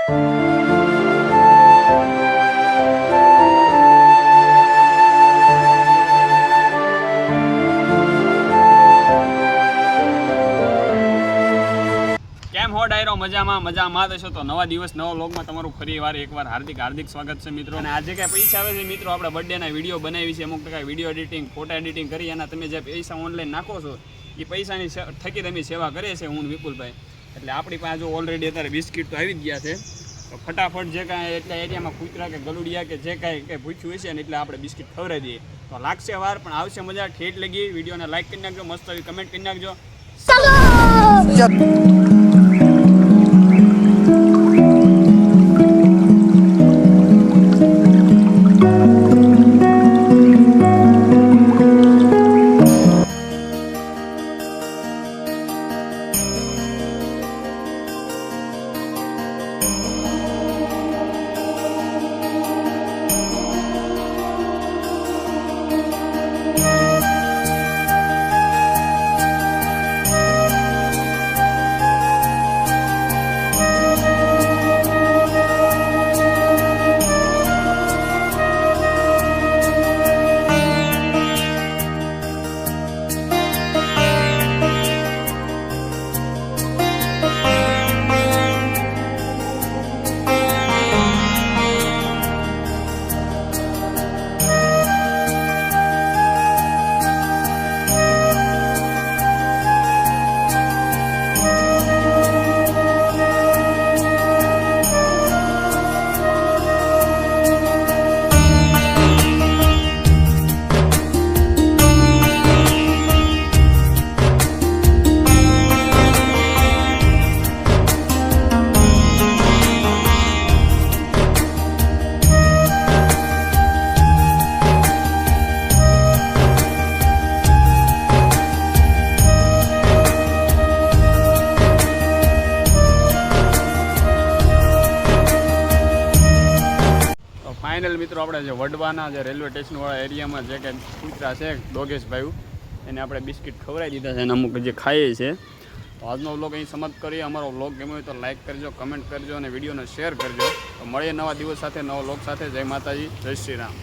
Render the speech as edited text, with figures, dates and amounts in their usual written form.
ડાયરો મજામાં થશો તો નવા દિવસ નવા વ્લોગમાં તમારું ફરી એકવાર હાર્દિક સ્વાગત છે મિત્રો. અને આજે કઈ પૈસા આવે છે મિત્રો, આપણે બર્થડેના વિડીયો બનાવી છે, અમુક ટકા વિડીયો એડિટિંગ ફોટા એડિટિંગ કરી અને તમે જે પૈસા ઓનલાઈન નાખો છો એ પૈસાની થકી તમે સેવા કરે છે હું વિપુલભાઈ. એટલે આપણી પાસે જો ઓલરેડી અત્યારે બિસ્કિટ તો આવી જ ગયા છે, તો ફટાફટ જે કાંઈ એટલા એરિયામાં કૂતરા કે ગલુડિયા કે જે કાંઈ પૂછ્યું હશે ને એટલે આપણે બિસ્કિટ ખવડાવી દઈએ. તો લાગશે વાર પણ આવશે મજા. ઠેઠ લગી વિડીયોને લાઈક કરી નાખજો, મસ્ત એવી કમેન્ટ કરી નાખજો. ફાઇનલ મિત્રો આપણે જે વડવાના જે રેલવે સ્ટેશનવાળા એરિયામાં જે કંઈ કૂતરા છે ડોગેશભાઈ એને આપણે બિસ્કિટ ખવડાવી દીધા છે અને અમુક જે ખાઈએ છે. તો આજનો વ્લોગ અહીં સમાપ્ત કરીએ. અમારો વ્લોગ ગમ્યો હોય તો લાઇક કરજો, કમેન્ટ કરજો અને વિડીયોને શેર કરજો. તો મળીએ નવા દિવસ સાથે, નવા વ્લોગ સાથે. જય માતાજી, જય શ્રી રામ.